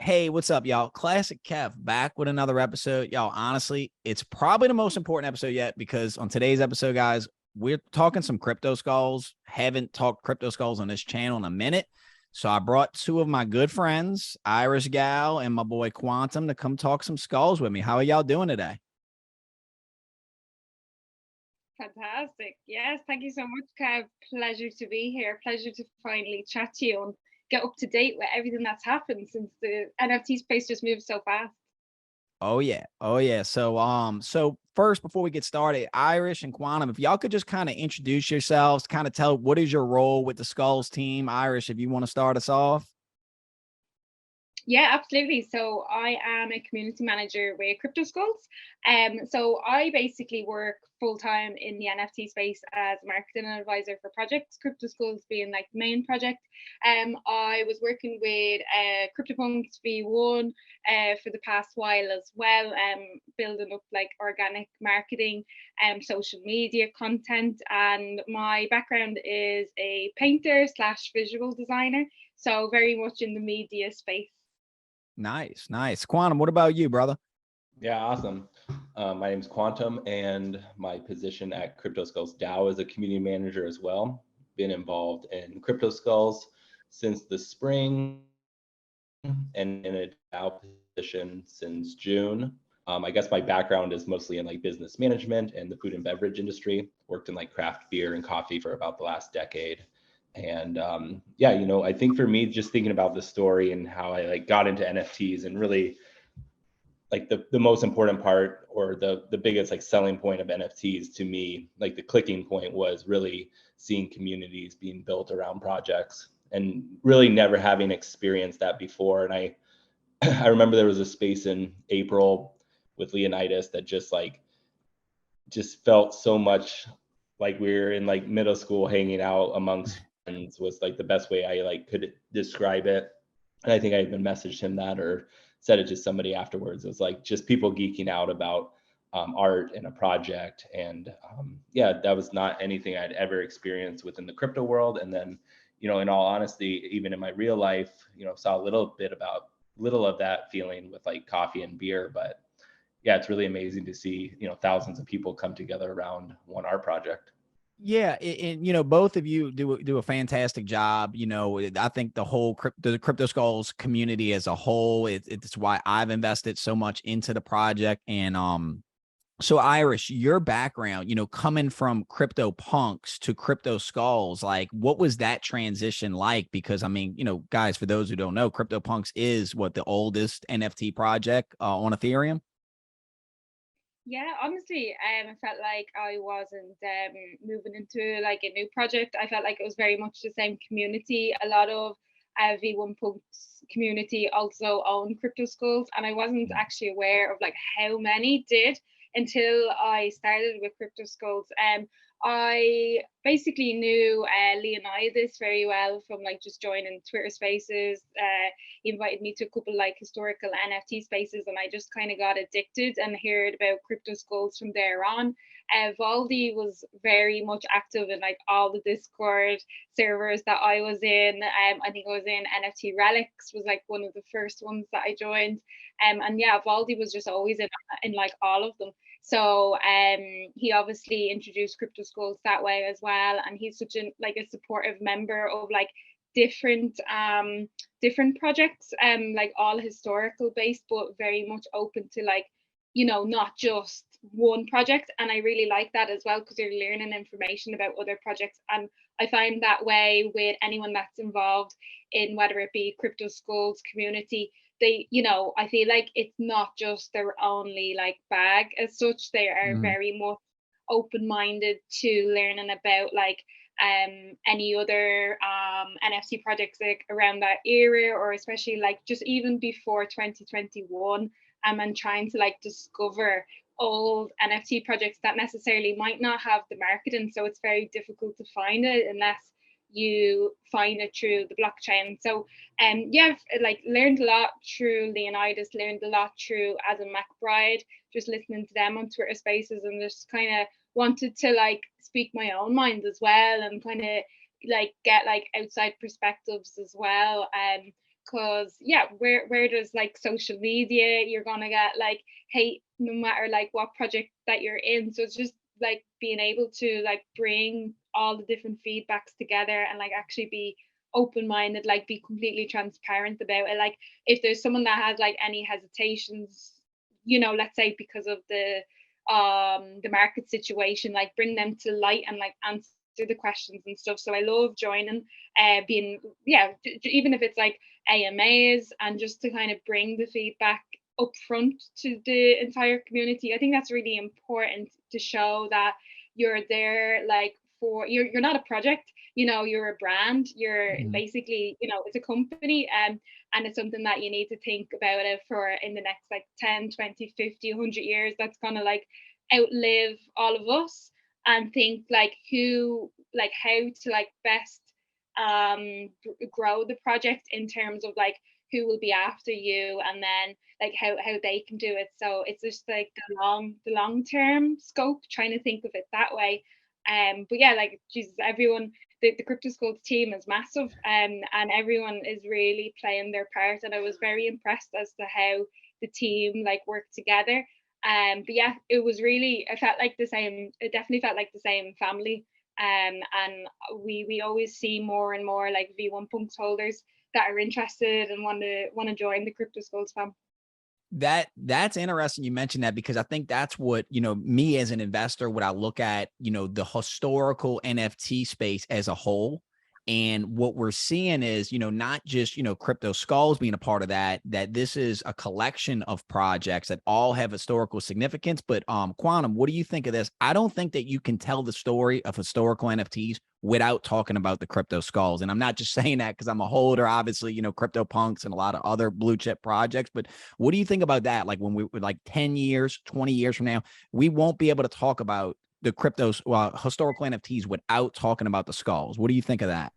Hey, what's up, y'all? Classic Kev back with another episode. Y'all, honestly, it's probably the most important episode yet because on today's episode, guys, we're talking some crypto skulls. Haven't talked crypto skulls on this channel in a minute. So I brought two of my good friends, IrishnftGal and my boy Quantumb, to come talk some skulls with me. How are y'all doing today? Fantastic. Yes, thank you so much, Kev. Pleasure to be here. Pleasure to finally chat to you and get up to date with everything that's happened since the NFT space just moved so fast. Oh yeah. Oh yeah. So first, before we get started, Irish and Quantum, if y'all could just kind of introduce yourselves, kind of tell what is your role with the Skulls team. Irish, if you want to start us off. Yeah, absolutely. So I am a community manager with Cryptoskulls. So I basically work full time in the NFT space as a marketing advisor for projects, Cryptoskulls being like the main project. I was working with CryptoPunks V1 for the past while as well, building up like organic marketing and social media content. And my background is a painter slash visual designer. So very much in the media space. Nice, nice. Quantum, what about you, brother? Yeah, awesome. My name is Quantumb, and my position at Cryptoskulls DAO is a community manager as well. Been involved in Cryptoskulls since the spring and in a DAO position since June. I guess my background is mostly in like business management and the food and beverage industry. Worked in like craft beer and coffee for about the last decade. And yeah, I think for me, just thinking about the story and how I like got into NFTs and really like the most important part or the biggest like selling point of NFTs to me, like the clicking point was really seeing communities being built around projects and really never having experienced that before. And I I remember there was a space in April with Leonidas that just felt so much like we were in like middle school hanging out amongst friends was like the best way I like could describe it. And I think I even messaged him that or said it to somebody afterwards. It was like just people geeking out about art and a project. And yeah, that was not anything I'd ever experienced within the crypto world. And then, in all honesty, even in my real life, saw a little of that feeling with like coffee and beer. But yeah, it's really amazing to see, thousands of people come together around one art project. Yeah, and both of you do a fantastic job. I think the crypto skulls community as a whole, it's why I've invested so much into the project. And so Irish, your background, coming from crypto punks to crypto skulls, like what was that transition like? Because I mean, guys, for those who don't know, crypto punks is what the oldest NFT project on Ethereum. Yeah, honestly, I felt like I wasn't moving into like a new project. I felt like it was very much the same community. A lot of V1 Punks community also own Cryptoskulls, and I wasn't actually aware of like how many did until I started with Cryptoskulls. I basically knew Leonidas very well from like just joining Twitter Spaces. He invited me to a couple like historical NFT spaces, and I just kind of got addicted and heard about Cryptoskulls from there on. Valdi was very much active in like all the Discord servers that I was in. I think I was in NFT Relics was like one of the first ones that I joined. And yeah, Valdi was just always in like all of them. So he obviously introduced Cryptoskulls that way as well, and he's such a supportive member of like different projects, like all historical based, but very much open to like not just one project. And I really like that as well because you're learning information about other projects. And I find that way with anyone that's involved in whether it be Cryptoskulls community, I feel like it's not just their only like bag as such. They are Mm. very much open-minded to learning about like any other NFT projects like around that era, or especially like just even before 2021, and trying to like discover old NFT projects that necessarily might not have the marketing. So it's very difficult to find it unless you find it through the blockchain. So yeah, like learned a lot through Leonidas, learned a lot through As a McBride, just listening to them on Twitter Spaces, and just kind of wanted to like speak my own mind as well, and kind of like get like outside perspectives as well. because yeah, where there's like social media, you're gonna get like hate no matter like what project that you're in. So it's just like being able to like bring all the different feedbacks together and like actually be open-minded, like be completely transparent about it. Like if there's someone that has like any hesitations, you know, let's say because of the market situation, like bring them to light and like answer the questions and stuff. So I love joining, being, yeah, even if it's like AMAs, and just to kind of bring the feedback up front to the entire community. I think that's really important to show that you're there like for you're not a project, you know, you're a brand, you're basically, you know, it's a company, and it's something that you need to think about it for in the next like 10, 20, 50, 100 years, that's gonna like outlive all of us, and think like who, like how to like best grow the project in terms of like who will be after you, and then like how they can do it. So it's just like the long term scope, trying to think of it that way. But yeah, like Jesus, everyone, the Cryptoskulls team is massive, and everyone is really playing their part, and I was very impressed as to how the team like worked together. But yeah, it was really, I felt like the same, it definitely felt like the same family. And we always see more and more like V1 Punks holders that are interested and want to join the Cryptoskulls fam. That's interesting you mentioned that, because I think that's what, you know, me as an investor, what I look at, you know, the historical NFT space as a whole. And what we're seeing is, you know, not just, you know, Cryptoskulls being a part of that, that this is a collection of projects that all have historical significance. But Quantumb, what do you think of this? I don't think that you can tell the story of historical NFTs without talking about the Cryptoskulls. And I'm not just saying that because I'm a holder, obviously, you know, CryptoPunks and a lot of other blue chip projects. But what do you think about that? Like when we were like 10 years, 20 years from now, we won't be able to talk about the historical NFTs without talking about the skulls. What do you think of that?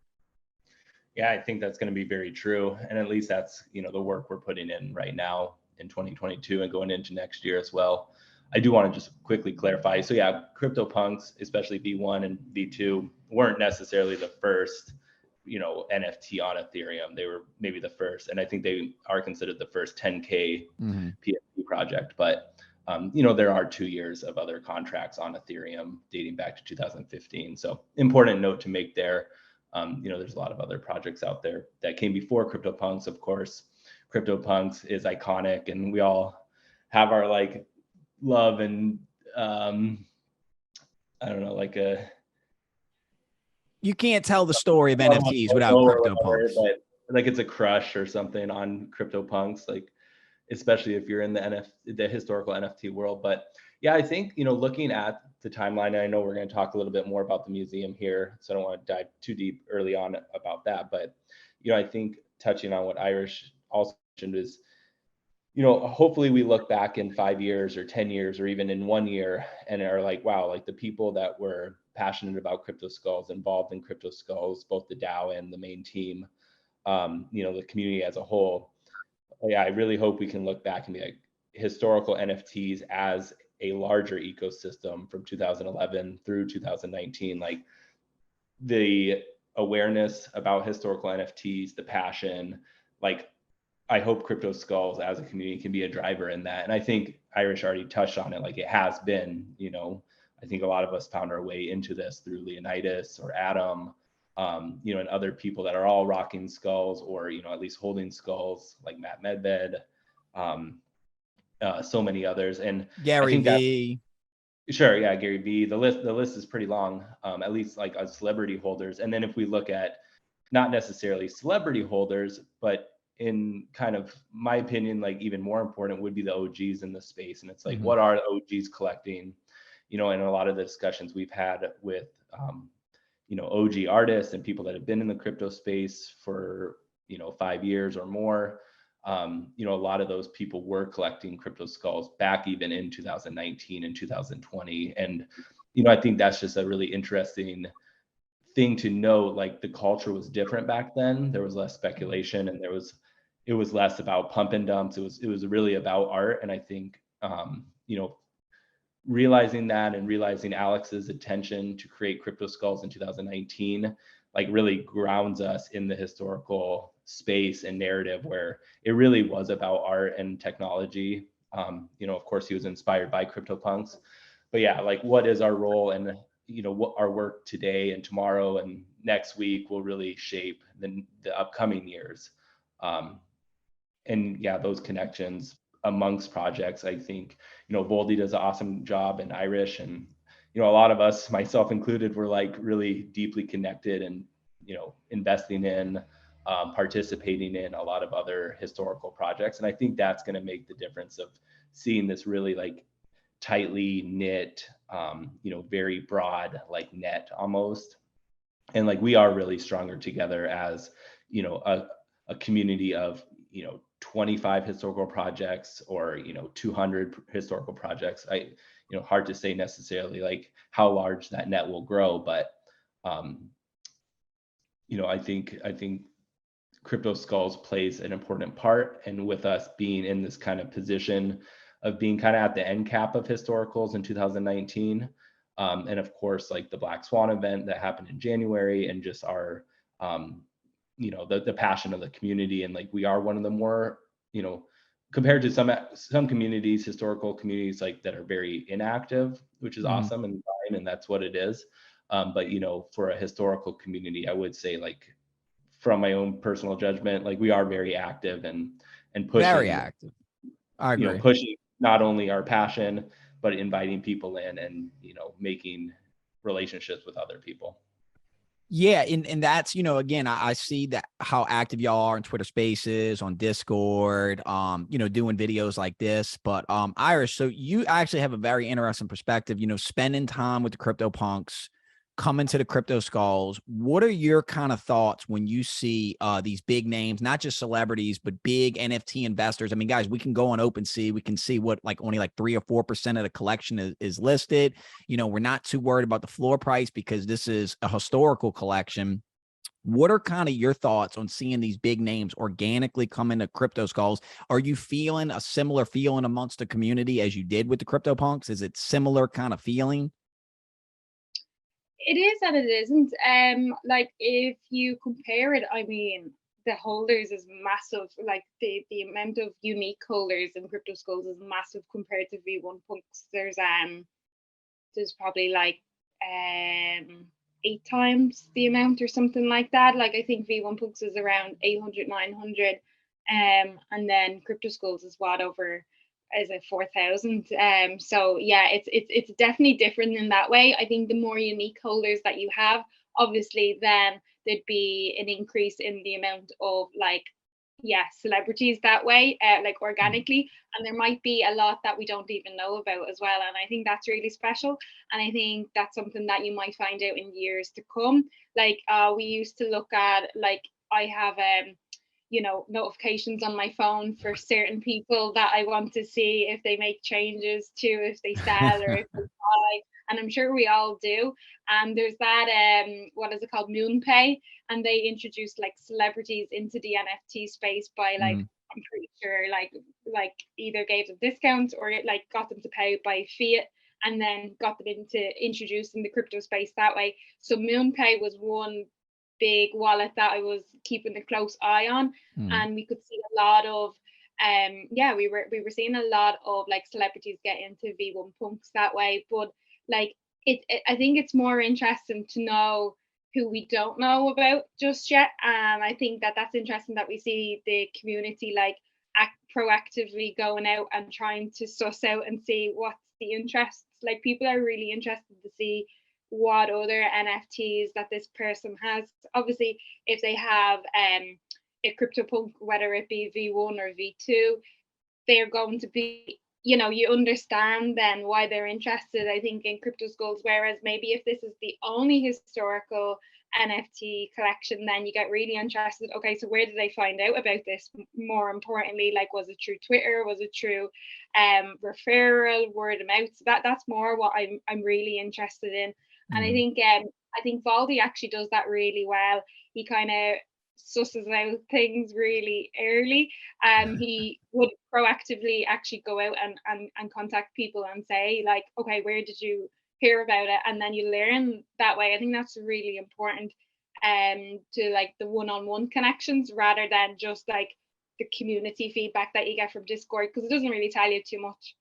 Yeah, I think that's going to be very true. And at least that's, you know, the work we're putting in right now in 2022 and going into next year as well. I do want to just quickly clarify. So yeah, CryptoPunks, especially V1 and V2, weren't necessarily the first, you know, NFT on Ethereum. They were maybe the first, and I think they are considered the first 10K PFP project. But you know, there are 2 years of other contracts on Ethereum dating back to 2015. So important note to make there. You know, there's a lot of other projects out there that came before CryptoPunks, of course. CryptoPunks is iconic, and we all have our like love and I don't know, like a, you can't tell the story of NFTs without CryptoPunks. But like it's a crush or something on CryptoPunks, like especially if you're in the historical NFT world. But yeah, I think, you know, looking at the timeline, I know we're going to talk a little bit more about the museum here, so I don't want to dive too deep early on about that. But, you know, I think touching on what Irish also mentioned is, you know, hopefully we look back in 5 years or 10 years or even in 1 year and are like, wow, like the people that were passionate about Cryptoskulls, involved in Cryptoskulls, both the DAO and the main team, you know, the community as a whole. Yeah, I really hope we can look back and be like, historical NFTs as a larger ecosystem from 2011 through 2019, like the awareness about historical NFTs, the passion, like I hope Cryptoskulls as a community can be a driver in that. And I think Irish already touched on it, like it has been, you know, I think a lot of us found our way into this through Leonidas or Adam, you know, and other people that are all rocking skulls or, you know, at least holding skulls like Matt Medved, so many others. And Gary I think V. Sure, yeah, Gary V. The list is pretty long, at least like on celebrity holders. And then if we look at not necessarily celebrity holders, but in kind of my opinion, like even more important would be the OGs in the space. And it's like, what are OGs collecting? You know, and a lot of the discussions we've had with, you know, OG artists and people that have been in the crypto space for, you know, 5 years or more. You know, a lot of those people were collecting Cryptoskulls back even in 2019 and 2020. And, you know, I think that's just a really interesting thing to note. Like the culture was different back then. There was less speculation and it was less about pump and dumps. It was really about art. And I think, you know, realizing that and realizing Alex's attention to create Cryptoskulls in 2019, like really grounds us in the historical space and narrative where it really was about art and technology. You know, of course, he was inspired by CryptoPunks, but yeah, like what is our role, and you know, what our work today and tomorrow and next week will really shape the upcoming years. And yeah, those connections amongst projects, I think, you know, Voldy does an awesome job, and Irish, and you know, a lot of us, myself included, were like really deeply connected and, you know, investing in, participating in a lot of other historical projects. And I think that's going to make the difference of seeing this really like tightly knit, you know, very broad like net almost. And like we are really stronger together as, you know, a community of, you know, 25 historical projects or, you know, 200 historical projects. You know, hard to say necessarily like how large that net will grow, but you know, I think Cryptoskulls plays an important part, and with us being in this kind of position of being kind of at the end cap of historicals in 2019, and of course like the Black Swan event that happened in January, and just our you know, the passion of the community, and like we are one of the more, you know, compared to some communities, historical communities like that are very inactive, which is awesome and fine, and that's what it is. But you know, for a historical community, I would say like from my own personal judgment, like we are very active and pushing, very active. I agree. You know, pushing not only our passion, but inviting people in and, you know, making relationships with other people. Yeah, and that's, you know, again, I see that how active y'all are in Twitter Spaces, on Discord, you know, doing videos like this. But Irish, so you actually have a very interesting perspective, you know, spending time with the CryptoPunks, coming to the Cryptoskulls. What are your kind of thoughts when you see these big names, not just celebrities, but big NFT investors? I mean, guys, we can go on OpenSea. We can see what like only like 3 or 4% of the collection is listed. You know, we're not too worried about the floor price because this is a historical collection. What are kind of your thoughts on seeing these big names organically come into Cryptoskulls? Are you feeling a similar feeling amongst the community as you did with the CryptoPunks? Is it similar kind of feeling? It is and it isn't. Like if you compare it, I mean, the holders is massive. Like the amount of unique holders in Cryptoskulls is massive compared to V1 Punks. There's probably like 8 times the amount or something like that. Like I think V1 Punks is around 800, 900, and then Cryptoskulls is what, over, is it 4,000? So yeah, it's definitely different in that way. I think the more unique holders that you have, obviously then there'd be an increase in the amount of like, yeah, celebrities that way, like organically, and there might be a lot that we don't even know about as well, and I think that's really special, and I think that's something that you might find out in years to come. Like we used to look at, like, I have you know, notifications on my phone for certain people that I want to see if they make changes to, if they sell or if they buy, and I'm sure we all do. And there's that what is it called, MoonPay, and they introduced like celebrities into the NFT space by like, I'm pretty sure like either gave them discounts or it like got them to pay by fiat, and then got them into introducing the crypto space that way. So MoonPay was one big wallet that I was keeping a close eye on, and we could see a lot of yeah, we were seeing a lot of like celebrities get into V1 Punks that way. But like I think it's more interesting to know who we don't know about just yet, and I think that that's interesting that we see the community like proactively going out and trying to suss out and see what's the interests. Like people are really interested to see what other NFTs that this person has. Obviously, if they have a CryptoPunk, whether it be V1 or V2, they're going to be, you know, you understand then why they're interested, I think, in Cryptoskulls. Whereas maybe if this is the only historical NFT collection, then you get really interested. Okay, so where did they find out about this? More importantly, like, was it through Twitter? Was it through referral, word of mouth? So that's more what I'm really interested in. And I think Voldy actually does that really well. He kind of susses out things really early. He would proactively actually go out and contact people and say like, okay, where did you hear about it? And then you learn that way. I think that's really important. to like the one-on-one connections rather than just like the community feedback that you get from Discord, because it doesn't really tell you too much.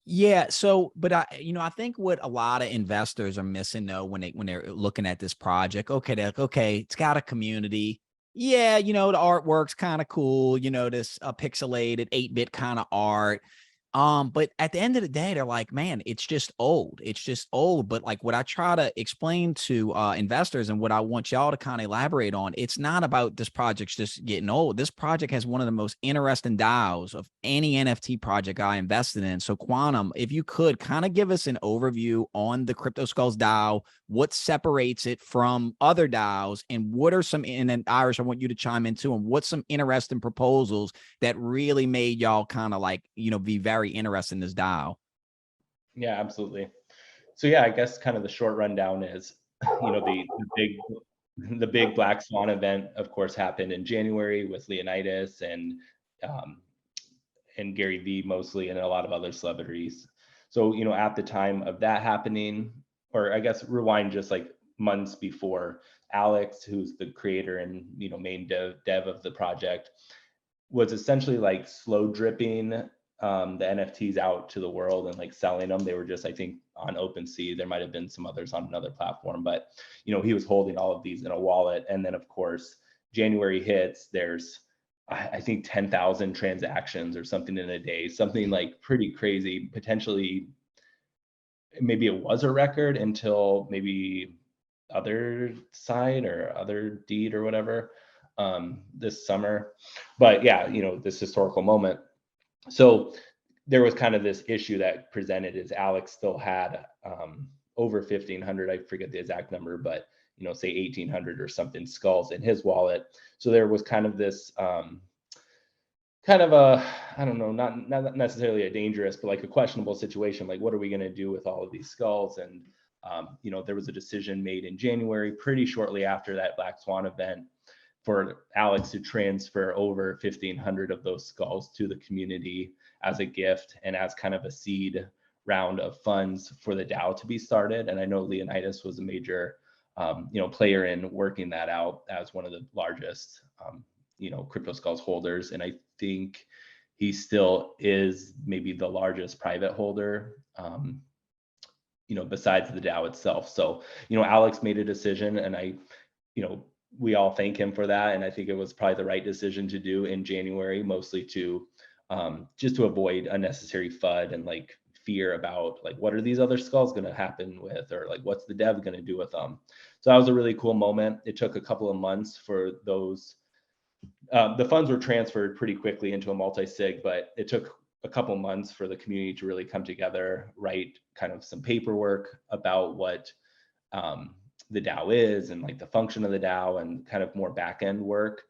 Yeah. So, but I think what a lot of investors are missing though, when they're looking at this project, okay, they're like, okay, it's got a community. Yeah, the artwork's kind of cool, this pixelated 8-bit kind of art. But at the end of the day, they're like, man, it's just old. It's just old. But like what I try to explain to investors and what I want y'all to kind of elaborate on, it's not about this project's just getting old. This project has one of the most interesting DAOs of any NFT project I invested in. So Quantumb, if you could kind of give us an overview on the Cryptoskulls DAO, what separates it from other DAOs, and what are some, and then Irish, I want you to chime in too, and what's some interesting proposals that really made y'all kind of like, be very interested in this DAO? Yeah, absolutely. So yeah, I guess kind of the short rundown is, the big Black Swan event, of course, happened in January with Leonidas um, and Gary Vee mostly, and a lot of other celebrities. So, at the time of that happening, or I guess rewind just like months before, Alex, who's the creator and, main dev of the project, was essentially like slow dripping the NFTs out to the world and like selling them. They were just, I think, on OpenSea. There might have been some others on another platform, but he was holding all of these in a wallet. And then of course, January hits, there's I think 10,000 transactions or something in a day, something like pretty crazy. Potentially, maybe it was a record until maybe other side or other deed or whatever this summer. But yeah, this historical moment. So there was kind of this issue that presented is Alex still had over 1,500, I forget the exact number, but say 1,800 or something skulls in his wallet. So there was kind of this kind of a, I don't know, not necessarily a dangerous, but like a questionable situation. Like, what are we going to do with all of these skulls? And there was a decision made in January, pretty shortly after that Black Swan event, for Alex to transfer over 1,500 of those skulls to the community as a gift and as kind of a seed round of funds for the DAO to be started. And I know Leonidas was a major, player in working that out as one of the largest, Cryptoskulls holders. And I think he still is maybe the largest private holder, besides the DAO itself. So, Alex made a decision, and we all thank him for that. And I think it was probably the right decision to do in January, mostly to just to avoid unnecessary FUD and like fear about like, what are these other skulls going to happen with, or like, what's the dev going to do with them? So that was a really cool moment. It took a couple of months for those. The funds were transferred pretty quickly into a multi-sig, but it took a couple months for the community to really come together, write kind of some paperwork about what the DAO is and like the function of the DAO and kind of more back-end work.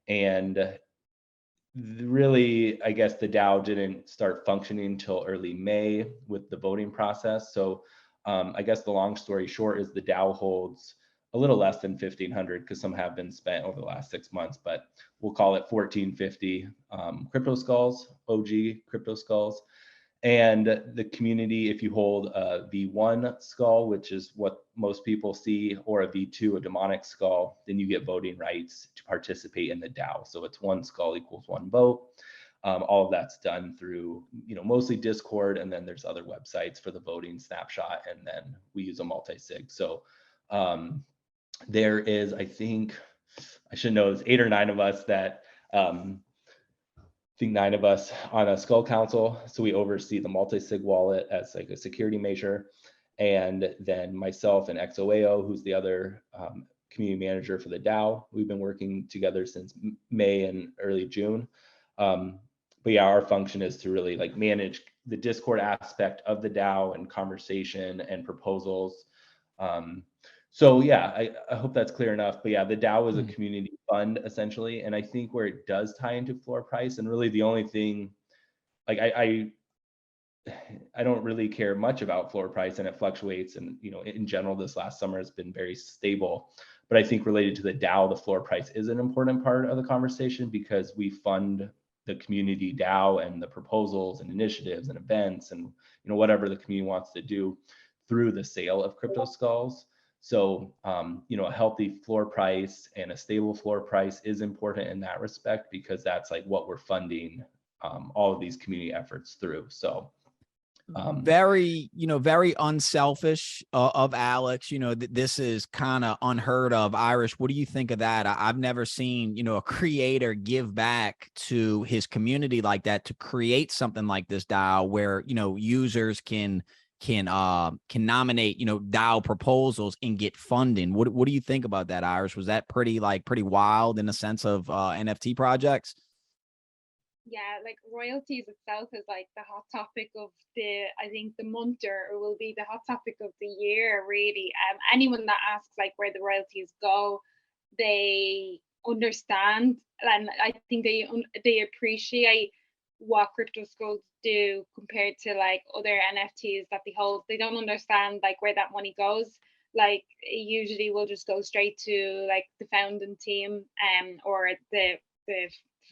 And really, I guess the DAO didn't start functioning until early May with the voting process. So I guess the long story short is the DAO holds a little less than 1,500 because some have been spent over the last 6 months, but we'll call it 1,450 Cryptoskulls, OG Cryptoskulls. And the community, if you hold a V1 skull, which is what most people see, or a V2, a demonic skull, then you get voting rights to participate in the DAO. So it's one skull equals one vote. All of that's done through, mostly Discord, and then there's other websites for the voting snapshot, and then we use a multi-sig. So there is, I think, I should know, there's 8 or 9 of us that I think 9 of us on a Skull Council. So we oversee the multi-sig wallet as like a security measure. And then myself and XOAO, who's the other community manager for the DAO. We've been working together since May and early June. But yeah, our function is to really like manage the Discord aspect of the DAO and conversation and proposals. So yeah, I hope that's clear enough. But yeah, the DAO is a community fund essentially. And I think where it does tie into floor price, and really the only thing, like I don't really care much about floor price, and it fluctuates. And in general, this last summer has been very stable. But I think related to the DAO, the floor price is an important part of the conversation because we fund the community DAO and the proposals and initiatives and events and whatever the community wants to do through the sale of Cryptoskulls. So, you know, a healthy floor price and a stable floor price is important in that respect, because that's like what we're funding all of these community efforts through. So, very, very unselfish of Alex. This is kind of unheard of. Irish, what do you think of that? I've never seen, a creator give back to his community like that, to create something like this DAO where, users can nominate, DAO proposals and get funding. What do you think about that, Irish? Was that pretty wild in the sense of NFT projects? Yeah, like royalties itself is like the hot topic of I think the month, or will be the hot topic of the year, really. Anyone that asks like where the royalties go, they understand, and I think they appreciate what Cryptoskulls do compared to like other NFTs that they hold. They don't understand like where that money goes. Like it usually will just go straight to like the founding team, or the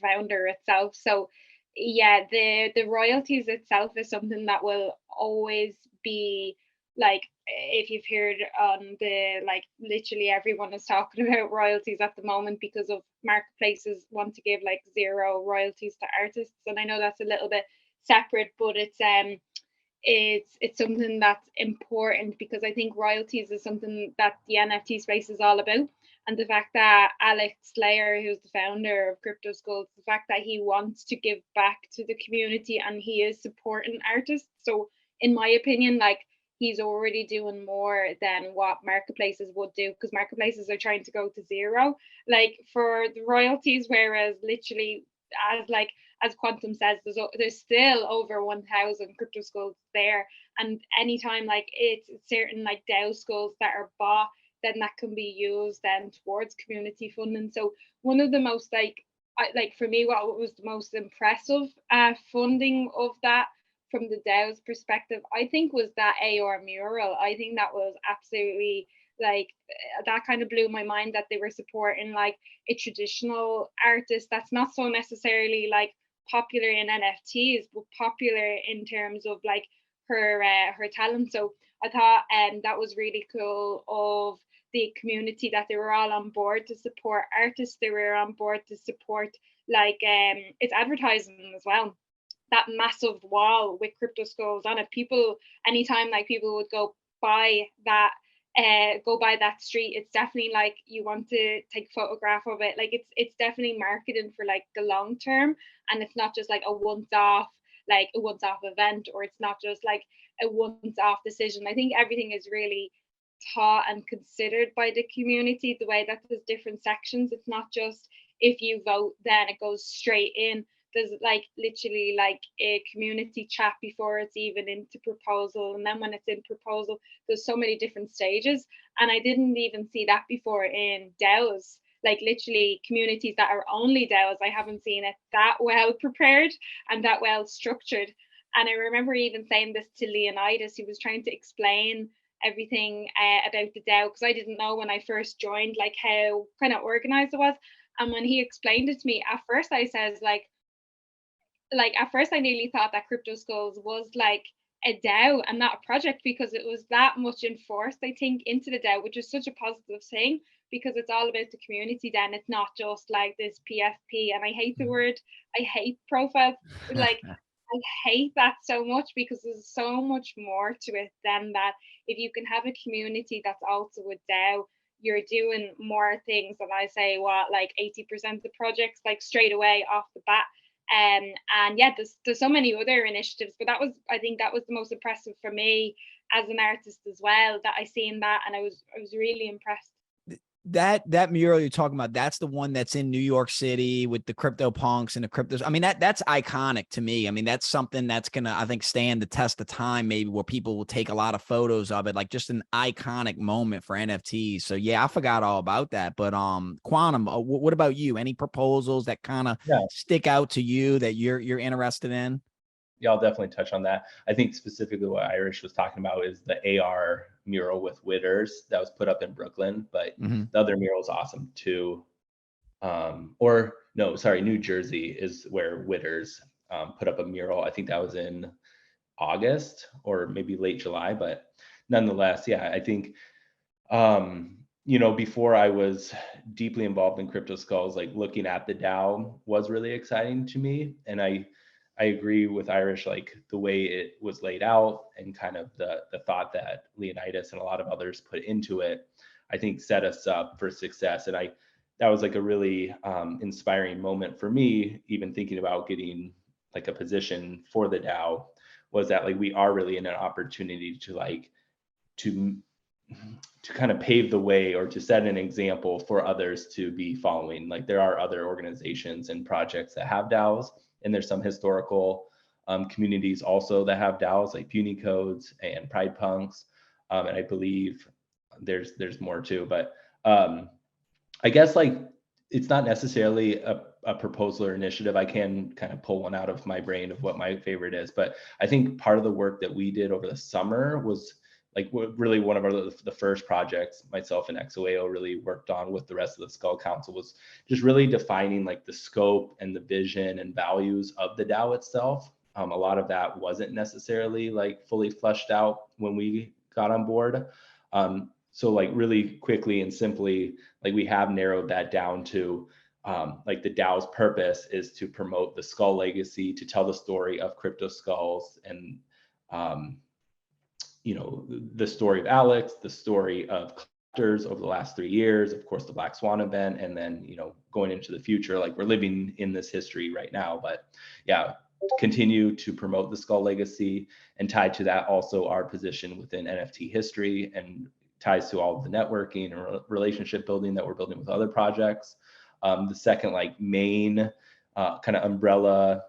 founder itself. So yeah, the royalties itself is something that will always be like, if you've heard on the, like, literally everyone is talking about royalties at the moment because of marketplaces want to give like zero royalties to artists. And I know that's a little bit separate, but it's something that's important, because I think royalties is something that the NFT space is all about. And the fact that Alex Slayer, who's the founder of Cryptoskulls, the fact that he wants to give back to the community and he is supporting artists. So in my opinion, like, he's already doing more than what marketplaces would do, because marketplaces are trying to go to zero, like, for the royalties, whereas literally, as Quantumb says, there's still over 1,000 Cryptoskulls there, and anytime like it's certain like DAO skulls that are bought, then that can be used then towards community funding. So one of the most for me, what was the most impressive funding of that from the DAO's perspective, I think, was that AR mural. I think that was absolutely like, that kind of blew my mind, that they were supporting like a traditional artist that's not so necessarily like popular in NFTs, but popular in terms of like her talent. So I thought that was really cool of the community, that they were all on board to support artists. They were on board to support like its advertising as well. That massive wall with Cryptoskulls on it. People, anytime like people would go by that street, it's definitely like you want to take a photograph of it. Like it's definitely marketing for like the long term, and it's not just like a once-off event, or it's not just like a once-off decision. I think everything is really taught and considered by the community, the way that there's different sections. It's not just if you vote then it goes straight in. There's like literally like a community chat before it's even into proposal, and then when it's in proposal, there's so many different stages, and I didn't even see that before in DAOs. Like literally communities that are only DAOs, I haven't seen it that well prepared and that well structured. And I remember even saying this to Leonidas, who was trying to explain everything about the DAO, because I didn't know when I first joined like how kind of organized it was. And when he explained it to me, at first I says like at first I nearly thought that Cryptoskulls was like a DAO and not a project, because it was that much enforced, I think, into the DAO, which is such a positive thing, because it's all about the community then. It's not just like this PFP. And I hate the word, I hate profiles. Like I hate that so much, because there's so much more to it than that. If you can have a community that's also a DAO, you're doing more things than, I say, what, like 80% of projects, like straight away off the bat. And yeah, there's so many other initiatives, but I think that was the most impressive for me as an artist as well, that I seen that, and I was really impressed. That mural you're talking about, that's the one that's in New York City with the crypto punks and the cryptos. I mean, that's iconic to me. I mean, that's something that's gonna, I think, stand the test of time, maybe, where people will take a lot of photos of it, like just an iconic moment for NFTs. So yeah, I forgot all about that. But Quantumb, what about you? Any proposals that kind of stick out to you that you're interested in? Yeah, I'll definitely touch on that. I think specifically what Irish was talking about is the AR mural with Witters that was put up in Brooklyn, but the other mural is awesome too. Or no, sorry, New Jersey is where Witters put up a mural. I think that was in August or maybe late July, but nonetheless, yeah, I think You know, before I was deeply involved in Cryptoskulls, like looking at the DAO was really exciting to me. And I agree with Irish, like the way it was laid out and kind of the thought that Leonidas and a lot of others put into it, I think set us up for success. And that was like a really inspiring moment for me, even thinking about getting like a position for the DAO, was that like we are really in an opportunity to like to to kind of pave the way or to set an example for others to be following. Like there are other organizations and projects that have DAOs, and there's some historical communities also that have DAOs like Puny Codes and Pride Punks, and I believe there's more too. But I guess like it's not necessarily a proposal or initiative. I can kind of pull one out of my brain of what my favorite is, but I think part of the work that we did over the summer was like really one of the first projects myself and XOAO really worked on with the rest of the Skull Council was just really defining like the scope and the vision and values of the DAO itself. A lot of that wasn't necessarily like fully fleshed out when we got on board. So like really quickly and simply, like we have narrowed that down to like the DAO's purpose is to promote the Skull legacy, to tell the story of Cryptoskulls and you know, the story of Alex, the story of collectors over the last 3 years, of course, the Black Swan event, and then, you know, going into the future, like we're living in this history right now. But yeah, continue to promote the Skull legacy, and tied to that also our position within NFT history and ties to all of the networking and relationship building that we're building with other projects. The second like main kind of umbrella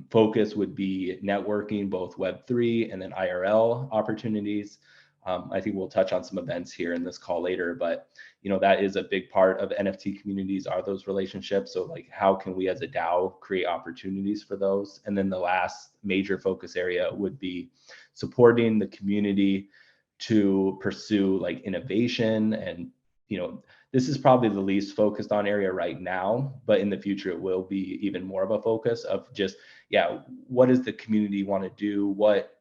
focus would be networking, both Web3 and then IRL opportunities. I think we'll touch on some events here in this call later, but you know that is a big part of NFT communities are those relationships. So like, how can we as a DAO create opportunities for those? And then the last major focus area would be supporting the community to pursue like innovation. And you know, this is probably the least focused on area right now, but in the future it will be even more of a focus of just, yeah, what does the community want to do? What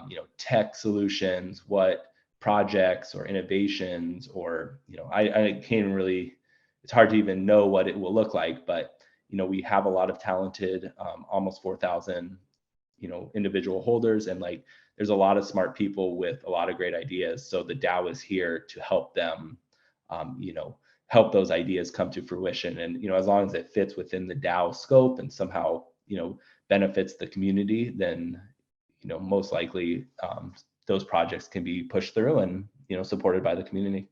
you know, tech solutions, what projects or innovations, or you know, I can't really, it's hard to even know what it will look like. But you know, we have a lot of talented almost 4,000 you know, individual holders, and like there's a lot of smart people with a lot of great ideas. So the DAO is here to help them you know, help those ideas come to fruition. And, you know, as long as it fits within the DAO scope and somehow, you know, benefits the community, then, you know, most likely those projects can be pushed through and, you know, supported by the community.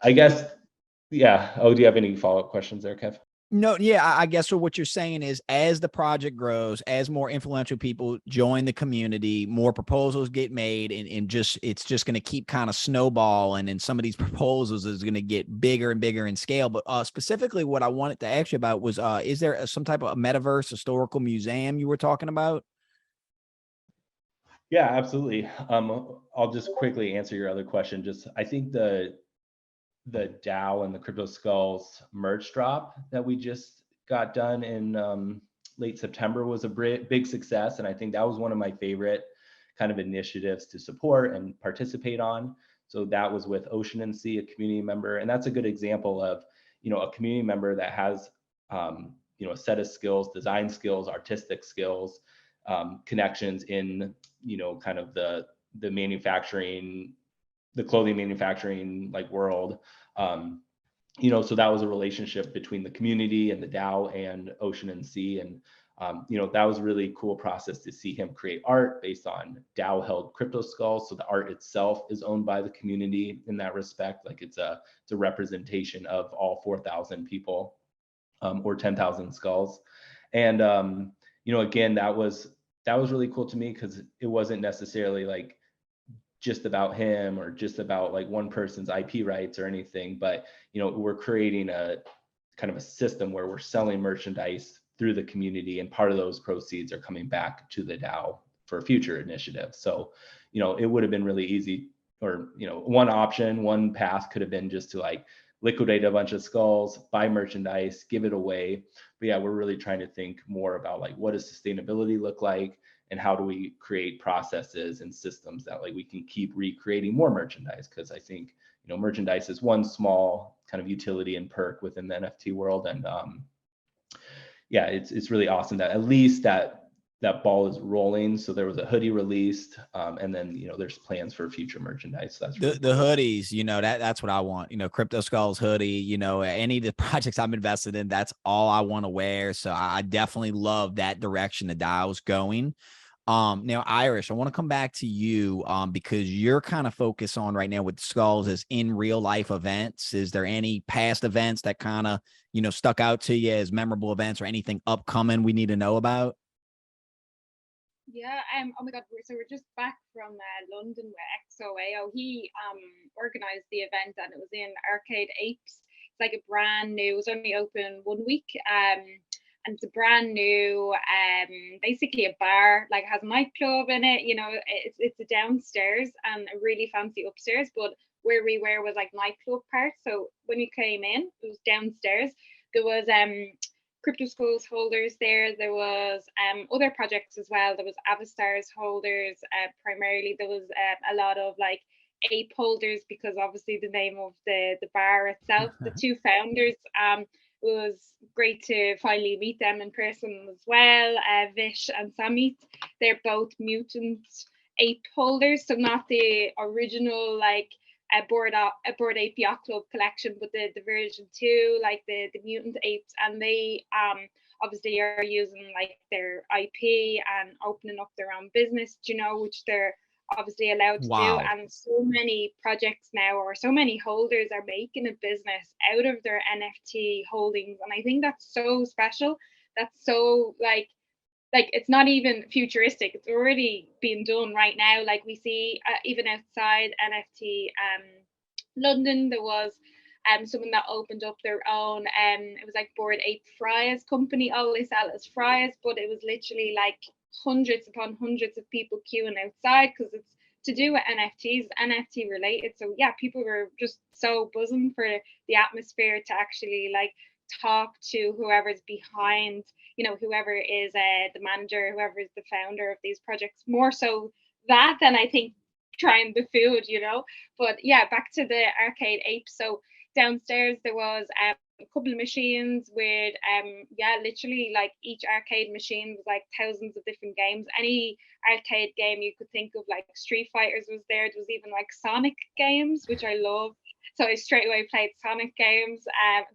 I guess, yeah. Oh, do you have any follow-up questions there, Kev? No, yeah, I guess what you're saying is as the project grows, as more influential people join the community, more proposals get made, and just it's just going to keep kind of snowballing, and some of these proposals is going to get bigger and bigger in scale. But specifically, what I wanted to ask you about was, is there some type of metaverse historical museum you were talking about? Yeah, absolutely. I'll just quickly answer your other question. Just I think the DAO and the Cryptoskulls merch drop that we just got done in late September was a big success. And I think that was one of my favorite kind of initiatives to support and participate on. So that was with Ocean and Sea, a community member. And that's a good example of, you know, a community member that has, you know, a set of skills, design skills, artistic skills, connections in, you know, kind of the manufacturing, the clothing manufacturing like world. You know, so that was a relationship between the community and the DAO and Ocean and Sea. And, you know, that was a really cool process to see him create art based on DAO held Cryptoskulls. So the art itself is owned by the community in that respect. Like it's a representation of all 4,000 people or 10,000 skulls. And, you know, again, that was really cool to me because it wasn't necessarily like just about him or just about like one person's IP rights or anything, but you know, we're creating a kind of a system where we're selling merchandise through the community, and part of those proceeds are coming back to the DAO for future initiatives. So, you know, it would have been really easy, or you know, one option, one path could have been just to like liquidate a bunch of skulls, buy merchandise, give it away. But yeah, we're really trying to think more about like, what does sustainability look like, and how do we create processes and systems that like we can keep recreating more merchandise? Because I think, you know, merchandise is one small kind of utility and perk within the NFT world. And yeah, it's really awesome that at least that ball is rolling. So there was a hoodie released, and then, you know, there's plans for future merchandise. So that's really The cool. hoodies, you know, that's what I want. You know, Cryptoskulls hoodie, you know, any of the projects I'm invested in, that's all I want to wear. So I definitely love that direction the DAO's going. Now, Irish, I want to come back to you because you're kind of focused on right now with skulls is in real life events. Is there any past events that kind of, you know, stuck out to you as memorable events, or anything upcoming we need to know about? Yeah, oh my God, we're just back from London with XOAO. He organized the event, and it was in Arcade Apes. It's like a brand new, it was only open 1 week. And it's a brand new, basically a bar, like it has a nightclub in it. You know, it's a downstairs and a really fancy upstairs, but where we were was like nightclub part. So when you came in, it was downstairs. There was Cryptoskulls holders there. There was other projects as well. There was Avastars holders. Primarily, there was a lot of like ape holders, because obviously the name of the bar itself. The two founders. It was great to finally meet them in person as well. Vish and Samit. They're both mutant ape holders, so not the original like a Bored Ape Yacht Club collection, but the version 2, like the mutant apes, and they obviously are using like their IP and opening up their own business, you know, which they're obviously allowed to do. Wow. And so many projects now, or so many holders, are making a business out of their NFT holdings, and I think that's so special. That's so like it's not even futuristic, it's already being done right now. Like we see even outside NFT London, there was someone that opened up their own it was like Bored Ape Fryers company. All they sell is fryers, but it was literally like hundreds upon hundreds of people queuing outside, because it's to do with NFTs, NFT related. So yeah, people were just so buzzing for the atmosphere to actually like talk to whoever's behind, you know, whoever is the manager, whoever is the founder of these projects, more so that than I think trying the food, you know. But yeah, back to the Arcade Ape. So downstairs there was a couple of machines with yeah, literally like each arcade machine was like thousands of different games. Any arcade game you could think of, like Street Fighters was there. There was even like Sonic games, which I love. So I straight away played Sonic games.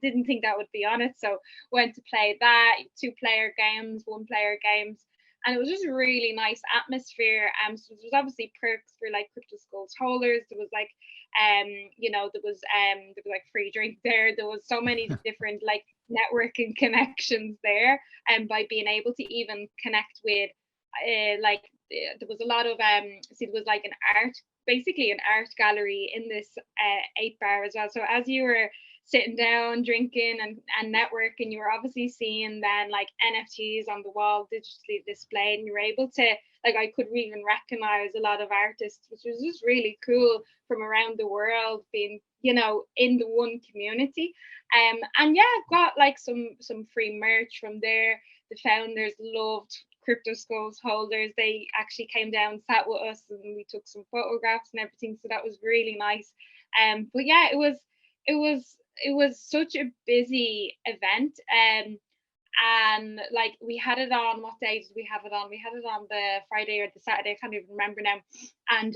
Didn't think that would be on it, so went to play that. 2-player games, 1-player games, and it was just a really nice atmosphere. So there was obviously perks for like Cryptoskulls holders. There was like you know, there was like free drink there. There was so many different like networking connections there, and by being able to even connect with like there was a lot of see, there was like an art, basically an art gallery in this ape bar as well. So as you were sitting down drinking and networking, you were obviously seeing then like NFTs on the wall digitally displayed, and you were able to, like, I could even recognize a lot of artists, which was just really cool, from around the world being, you know, in the one community. And yeah, got like some free merch from there. The founders loved Cryptoskulls holders. They actually came down, sat with us, and we took some photographs and everything. So that was really nice. But yeah, it was such a busy event. And like we had it on, what day did we have it on? We had it on the Friday or the Saturday, I can't even remember now. And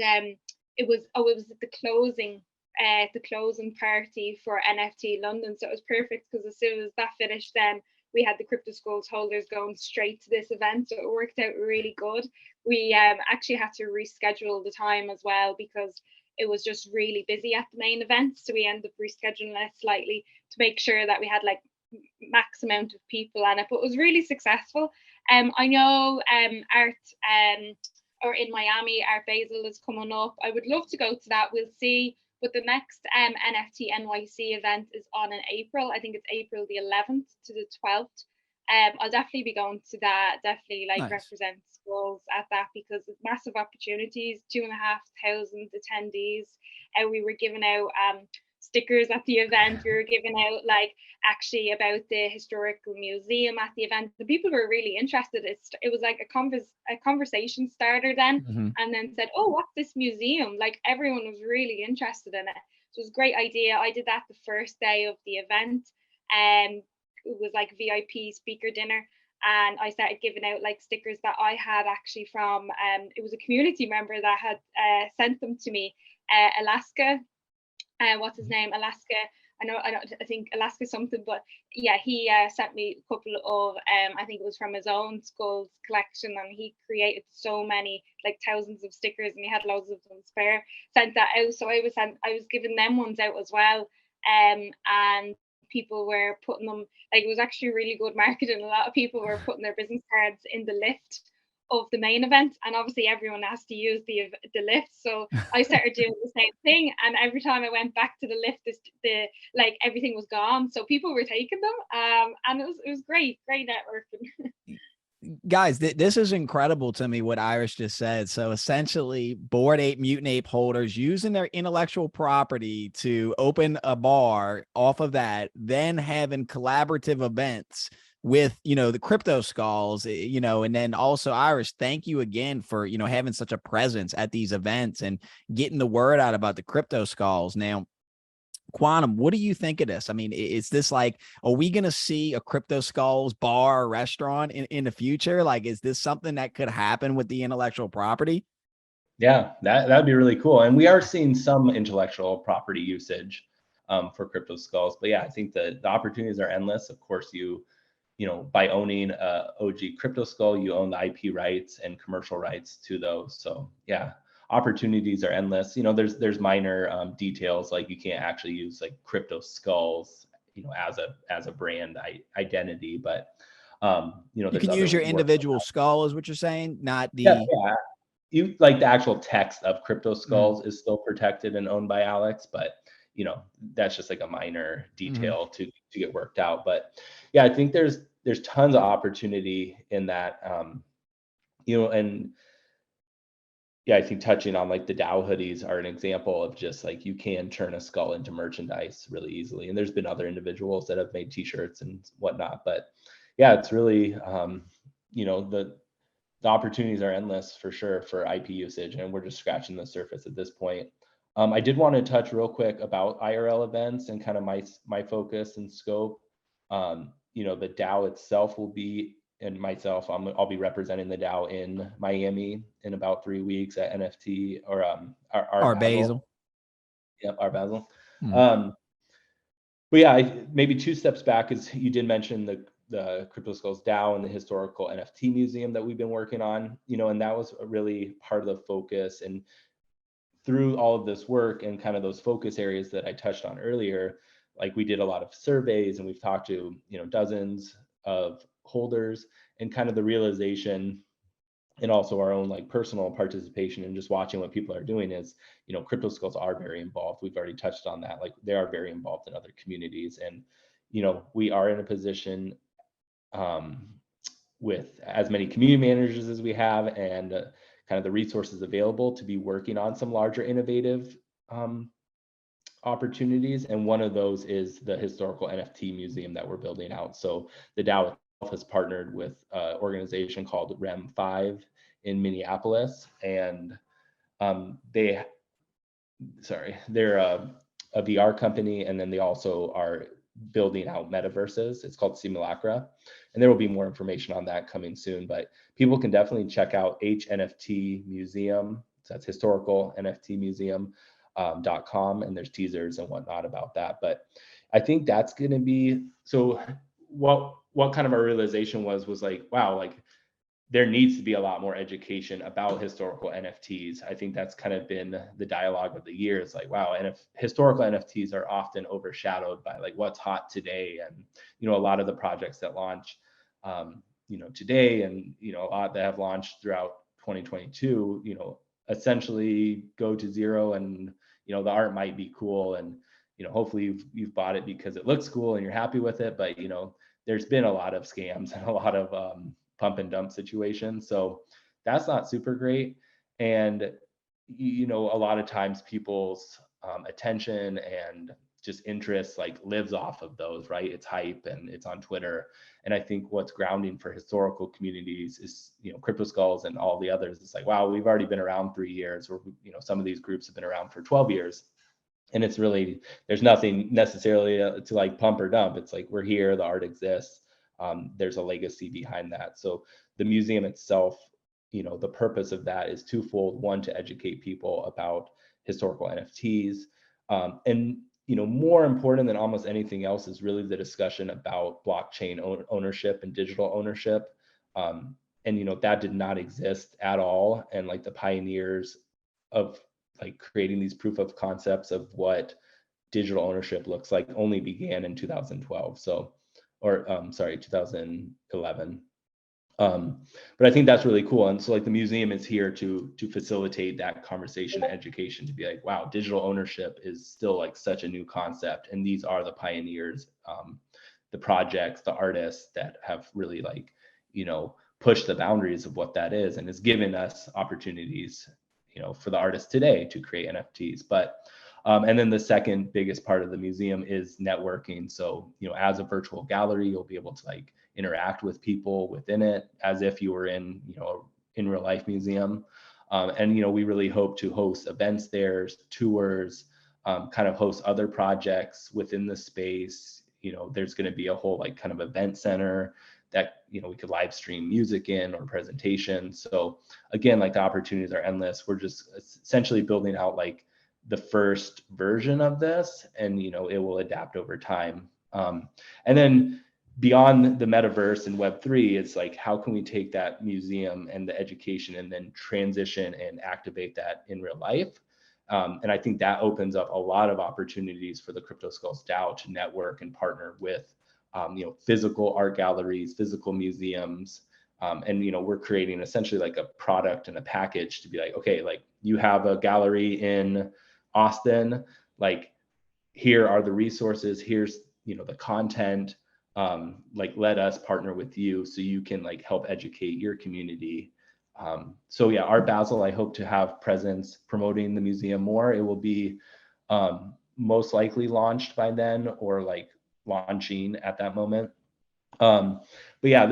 it was the closing party for NFT London. So it was perfect, because as soon as that finished, then we had the Cryptoskulls holders going straight to this event. So it worked out really good. We actually had to reschedule the time as well, because it was just really busy at the main event. So we ended up rescheduling it slightly to make sure that we had like max amount of people on it, but it was really successful. I know Art or in Miami, Art Basel is coming up. I would love to go to that. We'll see. But the next NFT NYC event is on in April. I think it's April the 11th to the 12th. I'll definitely be going to that. Definitely like Nice. represent schools at that, because it's massive opportunities. 2,500 attendees, and we were giving out stickers at the event. We were giving out like actually about the historical museum at the event. The people were really interested. It was like a conversation starter then, and then said, oh, what's this museum? Like everyone was really interested in it. So it was a great idea. I did that the first day of the event. It was like VIP speaker dinner, and I started giving out like stickers that I had actually from it was a community member that had sent them to me. Alaska, what's his name? Alaska. I think Alaska something, but yeah, he sent me a couple of I think it was from his own Skulls collection, and he created so many, like thousands of stickers, and he had loads of them spare. Sent that out, so I was giving them ones out as well, and people were putting them, like it was actually really good marketing. A lot of people were putting their business cards in the lift of the main event, and obviously everyone has to use the lift, so I started doing the same thing, and every time I went back to the lift, like everything was gone, so people were taking them, and it was great networking. Guys, this is incredible to me what Irish just said. So essentially, Bored Ape, Mutant Ape holders using their intellectual property to open a bar off of that, then having collaborative events with, you know, the Cryptoskulls, you know, and then also Irish, thank you again for, you know, having such a presence at these events and getting the word out about the Cryptoskulls. Now, Quantumb, what do you think of this? I mean, is this like, are we going to see a Cryptoskulls bar or restaurant in the future? Like, is this something that could happen with the intellectual property? Yeah, that'd be really cool. And we are seeing some intellectual property usage for Cryptoskulls. But yeah, I think the opportunities are endless. Of course, you know, by owning OG Cryptoskull, you own the IP rights and commercial rights to those. So yeah, opportunities are endless. You know, there's minor details, like you can't actually use like Cryptoskulls, you know, as a brand identity, but you know, You there's can other use your work. individual skull, is what you're saying, not the. Yeah. You like the actual text of Cryptoskulls is still protected and owned by Alex, but you know, that's just like a minor detail to get worked out. But yeah, I think there's tons of opportunity in that. You know, and yeah, I think touching on like the DAO hoodies are an example of just like you can turn a skull into merchandise really easily. And there's been other individuals that have made t-shirts and whatnot. But yeah, it's really you know, the opportunities are endless for sure for IP usage, and we're just scratching the surface at this point. I did want to touch real quick about IRL events and kind of my focus and scope. You know, the DAO itself will be, and myself, I'll be representing the DAO in Miami in about 3 weeks at NFT or Art Basel. Yep, Art Basel. But yeah, maybe 2 steps back, is you did mention the Cryptoskulls DAO and the historical NFT museum that we've been working on, you know, and that was really part of the focus. And through all of this work and kind of those focus areas that I touched on earlier, like we did a lot of surveys and we've talked to, you know, dozens of holders, and kind of the realization, and also our own like personal participation and just watching what people are doing is, you know, Cryptoskulls are very involved. We've already touched on that. Like they are very involved in other communities, and you know, we are in a position with as many community managers as we have, and kind of the resources available to be working on some larger innovative opportunities. And one of those is the historical NFT museum that we're building out. So the DAO itself has partnered with an organization called REM5 in Minneapolis, and they're a VR company, and then they also are building out metaverses. It's called Simulacra, and there will be more information on that coming soon. But people can definitely check out HNFT Museum. So that's historical NFT museum.com, and there's teasers and whatnot about that. But I think that's going to be, so what kind of our realization was like, wow, like there needs to be a lot more education about historical NFTs. I think that's kind of been the dialogue of the year. It's like, wow, and if historical NFTs are often overshadowed by like what's hot today, and you know, a lot of the projects that launch, you know, today, and you know, a lot that have launched throughout 2022, you know, essentially go to zero, and you know, the art might be cool, and you know, hopefully you've bought it because it looks cool and you're happy with it, but you know, there's been a lot of scams and a lot of pump and dump situation. So that's not super great. And, you know, a lot of times people's attention and just interest like lives off of those, right? It's hype and it's on Twitter. And I think what's grounding for historical communities is, you know, Cryptoskulls and all the others. It's like, wow, we've already been around 3 years, or, you know, some of these groups have been around for 12 years. And it's really, there's nothing necessarily to like pump or dump. It's like, we're here, the art exists. There's a legacy behind that. So the museum itself, you know, the purpose of that is twofold. One, to educate people about historical NFTs. And, you know, more important than almost anything else is really the discussion about blockchain ownership and digital ownership. And, you know, that did not exist at all. And like the pioneers of like creating these proof of concepts of what digital ownership looks like only began in 2012. So, or sorry, 2011. But I think that's really cool. And so like the museum is here to facilitate that conversation and education, to be like, wow, digital ownership is still like such a new concept. And these are the pioneers, the projects, the artists that have really like, you know, pushed the boundaries of what that is, and has given us opportunities, you know, for the artists today to create NFTs. But and then the second biggest part of the museum is networking. So, you know, as a virtual gallery, you'll be able to like interact with people within it as if you were in, you know, in real life museum. And, you know, we really hope to host events there, tours, kind of host other projects within the space. You know, there's going to be a whole like kind of event center that, you know, we could live stream music in or presentations. So again, like the opportunities are endless. We're just essentially building out like the first version of this, and, you know, it will adapt over time. And then beyond the metaverse and Web3, it's like, how can we take that museum and the education and then transition and activate that in real life? And I think that opens up a lot of opportunities for the Cryptoskulls DAO to network and partner with, you know, physical art galleries, physical museums. And, you know, we're creating essentially like a product and a package to be like, okay, like you have a gallery in Austin, like here are the resources, here's, you know, the content, like let us partner with you so you can like help educate your community. So yeah, Art Basel, I hope to have presence promoting the museum more. It will be most likely launched by then, or like launching at that moment. But yeah,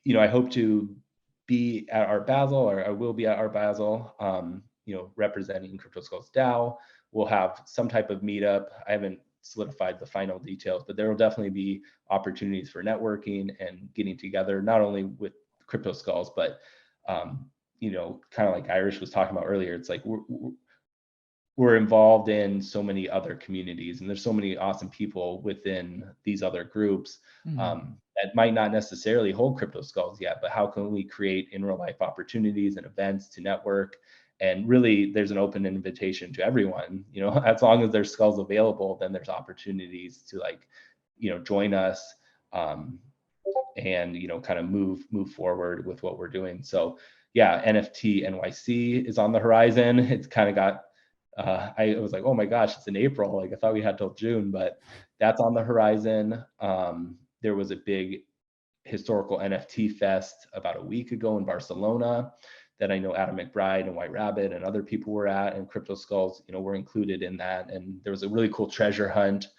you know, I hope to be at Art Basel, or I will be at Art Basel, you know, representing Cryptoskulls DAO. We'll have some type of meetup. I haven't solidified the final details, but there will definitely be opportunities for networking and getting together, not only with Cryptoskulls, but you know, kind of like Irish was talking about earlier. It's like we're involved in so many other communities, and there's so many awesome people within these other groups that might not necessarily hold Cryptoskulls yet, but how can we create in real life opportunities and events to network? And really, there's an open invitation to everyone, you know, as long as there's skulls available, then there's opportunities to like, you know, join us, and, you know, kind of move forward with what we're doing. So yeah, NFT NYC is on the horizon. It's kind of got, I was like, oh my gosh, it's in April. Like I thought we had till June, but that's on the horizon. There was a big historical NFT fest about a week ago in Barcelona that I know Adam McBride and White Rabbit and other people were at, and Cryptoskulls, you know, were included in that. And there was a really cool treasure hunt.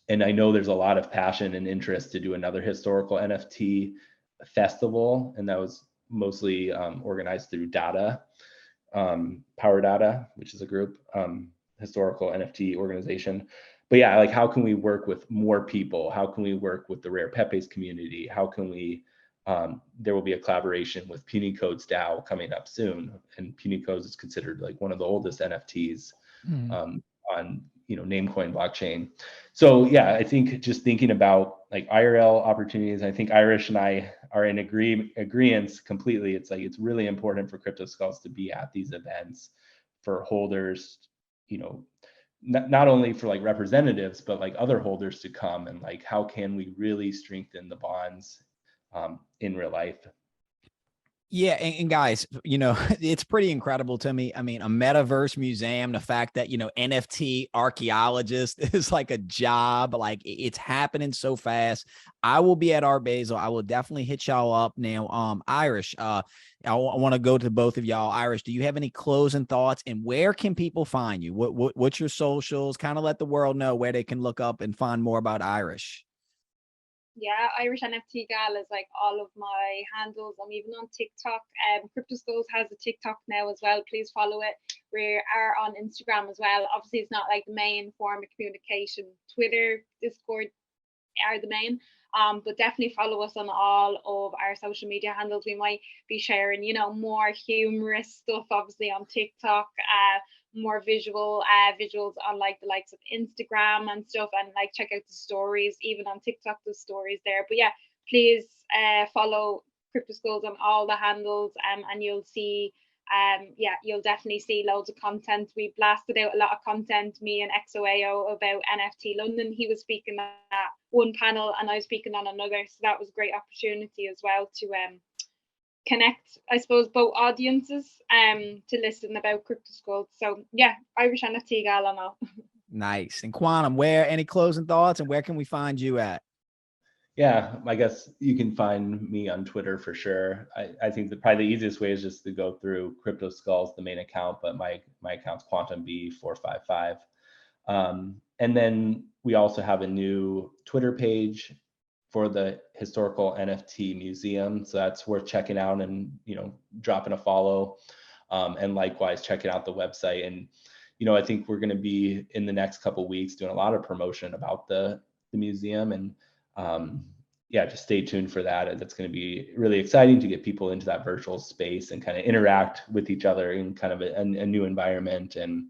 And I know there's a lot of passion and interest to do another historical NFT festival, and that was mostly organized through Data, Power Data, which is a group, historical NFT organization. But yeah, like how can we work with more people? How can we work with the Rare Pepes community? How can we, there will be a collaboration with Puny Codes DAO coming up soon. And Puny Codes is considered like one of the oldest NFTs on, you know, Namecoin blockchain. So yeah, I think just thinking about like IRL opportunities, I think Irish and I are in agreement completely. It's like, it's really important for Cryptoskulls to be at these events for holders, you know, not only for like representatives, but like other holders to come, and like, how can we really strengthen the bonds in real life? Yeah, and guys, it's pretty incredible to me. I mean, a metaverse museum, the fact that, NFT archaeologist is like a job, like it's happening so fast. I will be at Art Basel. I will definitely hit y'all up now. Irish, I want to go to both of y'all. Irish, do you have any closing thoughts, and where can people find you? What's your socials? Kind of let the world know where they can look up and find more about Irish. Yeah, IrishnftGal is like all of my handles. I'm even on TikTok. Cryptoskulls has a TikTok now as well. Please follow it. We are on Instagram as well. Obviously, it's not like the main form of communication. Twitter, Discord are the main. But definitely follow us on all of our social media handles. We might be sharing, more humorous stuff, obviously on TikTok, more visuals on like the likes of Instagram and stuff, and like check out the stories, even on TikTok, the stories there. But yeah, please follow Cryptoskulls on all the handles, and you'll see yeah, you'll definitely see loads of content. We blasted out a lot of content, me and XOAO, about NFT London. He was speaking at one panel and I was speaking on another, so that was a great opportunity as well to connect, I suppose, both audiences to listen about Cryptoskulls. So yeah, IrishnftGal and all. Nice. And Quantumb, where, any closing thoughts, and where can we find you at? Yeah, I guess you can find me on Twitter for sure. I think probably the easiest way is just to go through Cryptoskulls, the main account, but my account's QuantumbB455. And then we also have a new Twitter page for the historical NFT museum, so that's worth checking out, and dropping a follow, and likewise checking out the website. And I think we're going to be in the next couple of weeks doing a lot of promotion about the museum, and yeah, just stay tuned for that. That's going to be really exciting to get people into that virtual space and kind of interact with each other in kind of a new environment, and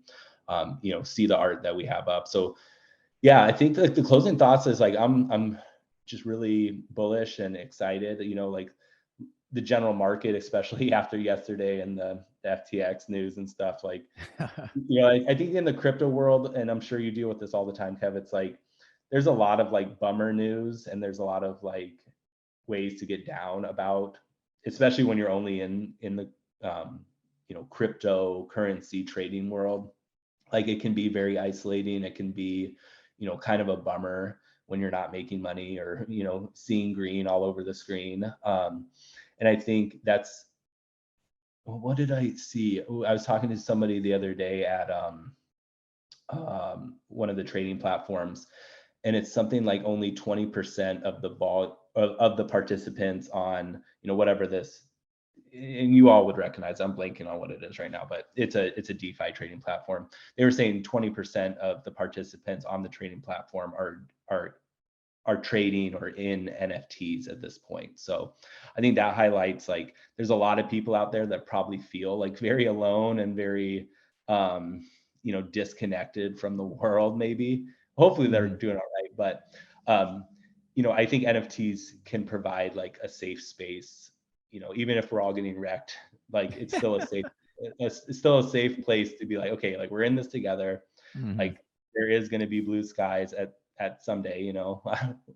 see the art that we have up. So yeah, I think the closing thoughts is like I'm just really bullish and excited. Like the general market, especially after yesterday and the FTX news and stuff. Like, I think in the crypto world, and I'm sure you deal with this all the time, Kev, it's like there's a lot of like bummer news, and there's a lot of like ways to get down about, especially when you're only in the cryptocurrency trading world. Like it can be very isolating. It can be kind of a bummer when you're not making money, or seeing green all over the screen. And I think that's, what did I see? I was talking to somebody the other day at one of the trading platforms, and it's something like only 20% of the participants on whatever this, and you all would recognize, I'm blanking on what it is right now, but it's a DeFi trading platform. They were saying 20% of the participants on the trading platform are trading or in NFTs at this point. So I think that highlights, like, there's a lot of people out there that probably feel like very alone and very disconnected from the world. Maybe hopefully they're doing all right, but I think NFTs can provide like a safe space. Even if we're all getting wrecked, like it's still a safe it's still a safe place to be like, okay, like we're in this together. Like there is going to be blue skies at someday,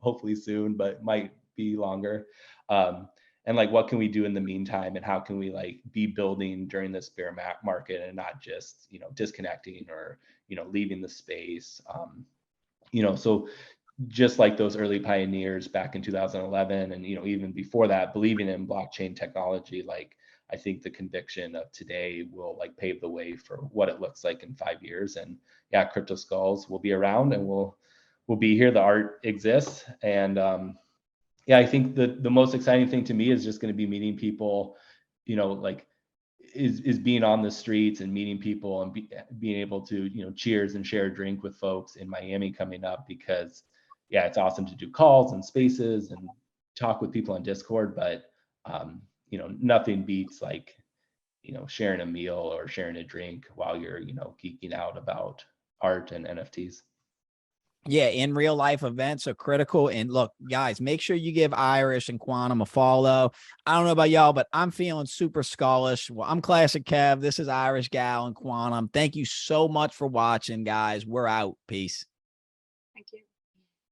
hopefully soon, but might be longer. And like, what can we do in the meantime, and how can we like be building during this bear market, and not just disconnecting or leaving the space. So just like those early pioneers back in 2011, and even before that, believing in blockchain technology, like I think the conviction of today will like pave the way for what it looks like in 5 years. And yeah, Cryptoskulls will be around, and we'll be here. The art exists. And yeah, I think the most exciting thing to me is just going to be meeting people, like is being on the streets and meeting people, and being able to cheers and share a drink with folks in Miami coming up. Because yeah, it's awesome to do calls and spaces and talk with people on Discord, but nothing beats like sharing a meal or sharing a drink while you're geeking out about art and NFTs. Yeah, in real life events are critical. And look, guys, make sure you give Irish and Quantumb a follow. I don't know about y'all, but I'm feeling super skullish. Well, I'm Classic Kev. This is IrishnftGal and Quantumb. Thank you so much for watching, guys. We're out. Peace. Thank you.